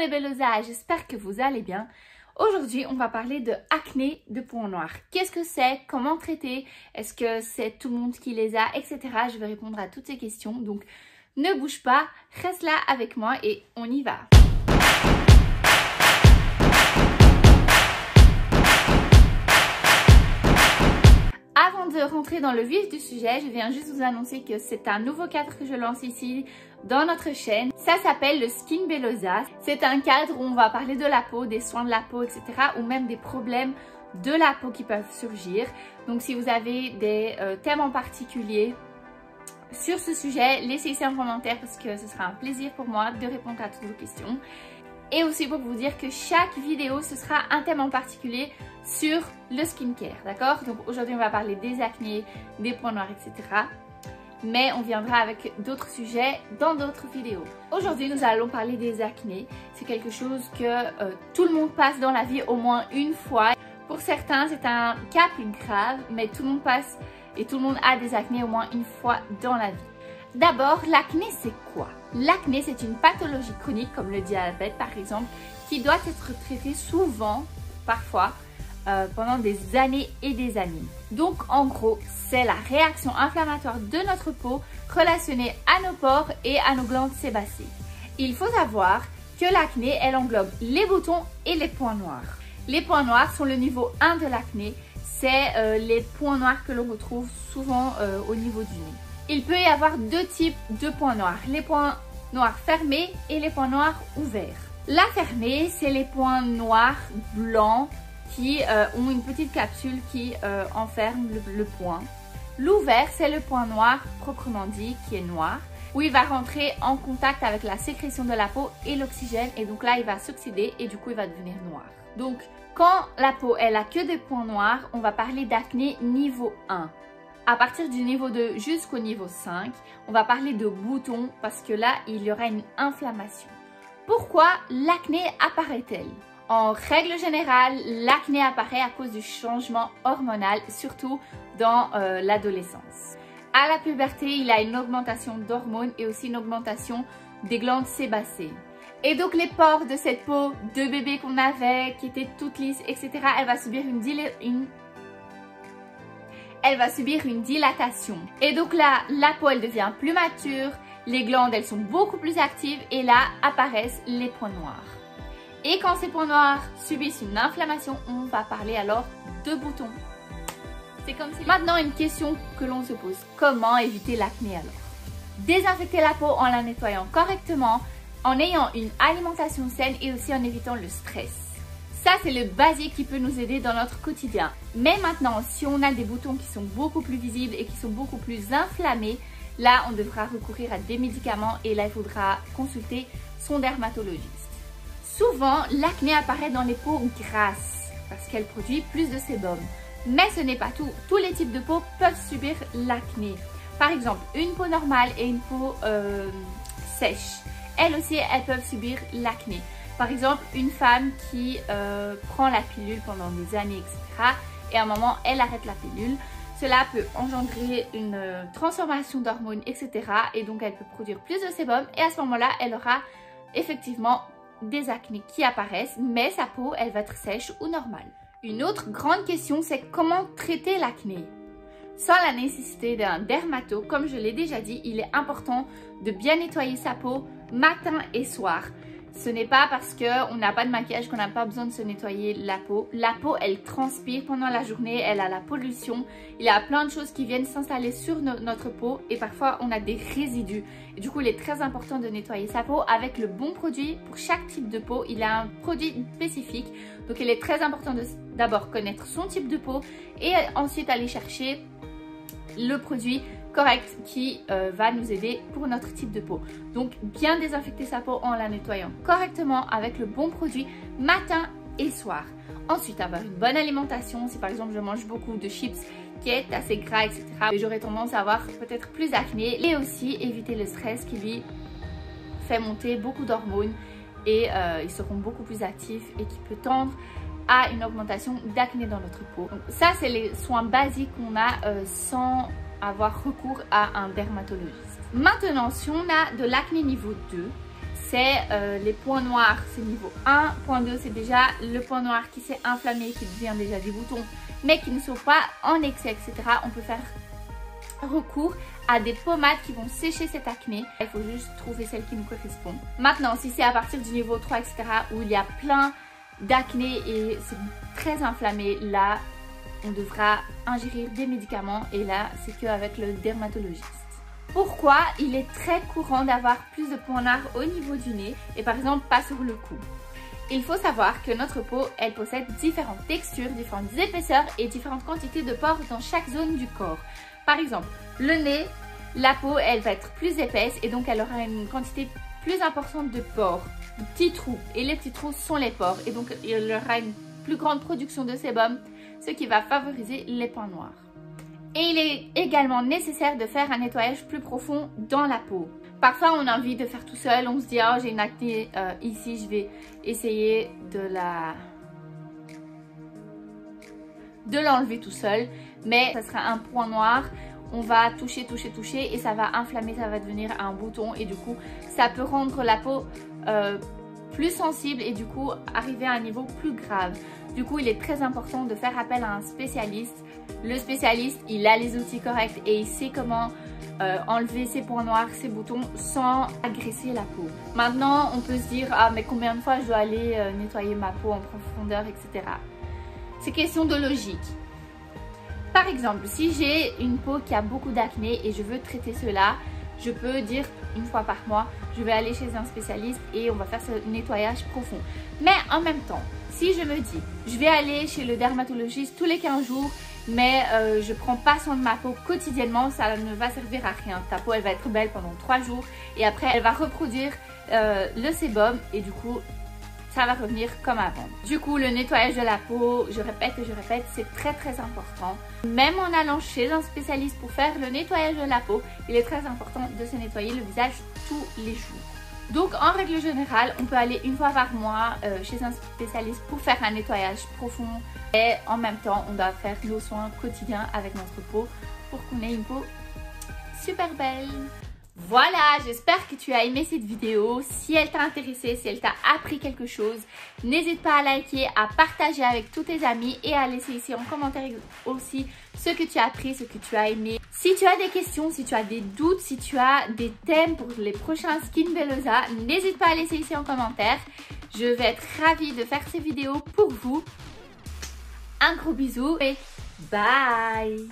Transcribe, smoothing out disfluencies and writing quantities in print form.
les bellosas, j'espère que vous allez bien. Aujourd'hui, on va parler de acné de points noirs. Qu'est-ce que c'est? Comment traiter? Est-ce que c'est tout le monde qui les a? Etc. Je vais répondre à toutes ces questions. Donc, ne bouge pas, reste là avec moi et on y va. Avant de rentrer dans le vif du sujet, je viens juste vous annoncer que c'est un nouveau cadre que je lance ici dans notre chaîne. Ça s'appelle le Skin Bellosa. C'est un cadre où on va parler de la peau, des soins de la peau, etc. ou même des problèmes de la peau qui peuvent surgir. Donc si vous avez des thèmes en particulier sur ce sujet, laissez-les en commentaire parce que ce sera un plaisir pour moi de répondre à toutes vos questions. Et aussi pour vous dire que chaque vidéo, ce sera un thème en particulier sur le skincare, d'accord? Donc aujourd'hui, on va parler des acnés, des points noirs, etc. Mais on viendra avec d'autres sujets dans d'autres vidéos. Aujourd'hui, nous allons parler des acnés. C'est quelque chose que tout le monde passe dans la vie au moins une fois. Pour certains, c'est un cas plus grave, mais tout le monde passe et tout le monde a des acnés au moins une fois dans la vie. D'abord, l'acné, c'est quoi? L'acné, c'est une pathologie chronique, comme le diabète par exemple, qui doit être traitée souvent, parfois, pendant des années et des années. Donc, en gros, c'est la réaction inflammatoire de notre peau relationnée à nos pores et à nos glandes sébacées. Il faut savoir que l'acné, elle englobe les boutons et les points noirs. Les points noirs sont le niveau 1 de l'acné. C'est les points noirs que l'on retrouve souvent au niveau du nez. Il peut y avoir deux types de points noirs, les points noirs fermés et les points noirs ouverts. La fermée, c'est les points noirs blancs qui ont une petite capsule qui enferme le point. L'ouvert, c'est le point noir proprement dit, qui est noir, où il va rentrer en contact avec la sécrétion de la peau et l'oxygène, et donc là, il va s'oxyder et du coup, il va devenir noir. Donc, quand la peau, elle a que des points noirs, on va parler d'acné niveau 1. À partir du niveau 2 jusqu'au niveau 5, on va parler de boutons parce que là, il y aura une inflammation. Pourquoi l'acné apparaît-elle? En règle générale, l'acné apparaît à cause du changement hormonal, surtout dans l'adolescence. À la puberté, il y a une augmentation d'hormones et aussi une augmentation des glandes sébacées. Et donc les pores de cette peau de bébé qu'on avait, qui était toute lisse, etc., elle va subir une dilatation. Et donc là, la peau, elle devient plus mature, les glandes, elles sont beaucoup plus actives et là apparaissent les points noirs. Et quand ces points noirs subissent une inflammation, on va parler alors de boutons. C'est comme si... Maintenant, une question que l'on se pose. Comment éviter l'acné alors? Désinfecter la peau en la nettoyant correctement, en ayant une alimentation saine et aussi en évitant le stress. Ça, c'est le basique qui peut nous aider dans notre quotidien. Mais maintenant, si on a des boutons qui sont beaucoup plus visibles et qui sont beaucoup plus inflammés, là, on devra recourir à des médicaments et là, il faudra consulter son dermatologiste. Souvent, l'acné apparaît dans les peaux grasses parce qu'elle produit plus de sébum. Mais ce n'est pas tout. Tous les types de peau peuvent subir l'acné. Par exemple, une peau normale et une peau sèche. Elles aussi, elles peuvent subir l'acné. Par exemple, une femme qui prend la pilule pendant des années, etc. et à un moment, elle arrête la pilule. Cela peut engendrer une transformation d'hormones, etc. et donc, elle peut produire plus de sébum. Et à ce moment-là, elle aura effectivement des acnés qui apparaissent, mais sa peau, elle va être sèche ou normale. Une autre grande question, c'est comment traiter l'acné? Sans la nécessité d'un dermato, comme je l'ai déjà dit, il est important de bien nettoyer sa peau matin et soir. Ce n'est pas parce qu'on n'a pas de maquillage qu'on n'a pas besoin de se nettoyer la peau. La peau, elle transpire pendant la journée, elle a la pollution. Il y a plein de choses qui viennent s'installer sur notre peau et parfois on a des résidus. Et du coup, il est très important de nettoyer sa peau avec le bon produit pour chaque type de peau. Il a un produit spécifique. Donc, il est très important de d'abord connaître son type de peau et ensuite aller chercher le produit correct qui va nous aider pour notre type de peau. Donc bien désinfecter sa peau en la nettoyant correctement avec le bon produit matin et soir. Ensuite avoir une bonne alimentation. Si par exemple je mange beaucoup de chips qui est assez gras, etc., j'aurais tendance à avoir peut-être plus d'acné. Et aussi éviter le stress qui lui fait monter beaucoup d'hormones et ils seront beaucoup plus actifs et qui peut tendre à une augmentation d'acné dans notre peau. Donc ça, c'est les soins basiques qu'on a sans avoir recours à un dermatologiste. Maintenant, si on a de l'acné niveau 2, c'est les points noirs, c'est niveau 1. Point 2, c'est déjà le point noir qui s'est inflammé, qui devient déjà des boutons, mais qui ne sont pas en excès, etc. On peut faire recours à des pommades qui vont sécher cette acné. Il faut juste trouver celle qui nous correspond. Maintenant, si c'est à partir du niveau 3, etc., où il y a plein d'acné et c'est très inflammé, là, on devra ingérer des médicaments et là, c'est qu'avec le dermatologiste. Pourquoi il est très courant d'avoir plus de points noirs au niveau du nez et par exemple pas sur le cou? Il faut savoir que notre peau, elle possède différentes textures, différentes épaisseurs et différentes quantités de pores dans chaque zone du corps. Par exemple, le nez, la peau, elle va être plus épaisse et donc elle aura une quantité plus importante de pores, de petits trous. Et les petits trous sont les pores et donc il y aura une plus grande production de sébum, ce qui va favoriser les points noirs. Et il est également nécessaire de faire un nettoyage plus profond dans la peau. Parfois on a envie de faire tout seul, on se dit oh j'ai une acné ici, je vais essayer de l'enlever tout seul, mais ça sera un point noir, on va toucher et ça va inflammer, ça va devenir un bouton et du coup ça peut rendre la peau plus sensible et du coup arriver à un niveau plus grave. Du coup il est très important de faire appel à un spécialiste. Le spécialiste il a les outils corrects et il sait comment enlever ces points noirs, ces boutons sans agresser la peau. Maintenant on peut se dire ah mais combien de fois je dois aller nettoyer ma peau en profondeur, etc. C'est question de logique. Par exemple, si j'ai une peau qui a beaucoup d'acné et je veux traiter cela, je peux dire une fois par mois, je vais aller chez un spécialiste et on va faire ce nettoyage profond. Mais en même temps, si je me dis, je vais aller chez le dermatologiste tous les 15 jours, mais je prends pas soin de ma peau quotidiennement, ça ne va servir à rien. Ta peau, elle va être belle pendant 3 jours et après, elle va reproduire le sébum et du coup, ça va revenir comme avant. Du coup, le nettoyage de la peau, je répète et je répète, c'est très important. Même en allant chez un spécialiste pour faire le nettoyage de la peau, il est très important de se nettoyer le visage tous les jours. Donc en règle générale, on peut aller une fois par mois chez un spécialiste pour faire un nettoyage profond. Et en même temps, on doit faire nos soins quotidiens avec notre peau pour qu'on ait une peau super belle. Voilà, j'espère que tu as aimé cette vidéo. Si elle t'a intéressé, si elle t'a appris quelque chose, n'hésite pas à liker, à partager avec tous tes amis et à laisser ici en commentaire aussi ce que tu as appris, ce que tu as aimé. Si tu as des questions, si tu as des doutes, si tu as des thèmes pour les prochains Skin Velosa, n'hésite pas à laisser ici en commentaire. Je vais être ravie de faire ces vidéos pour vous. Un gros bisou et bye!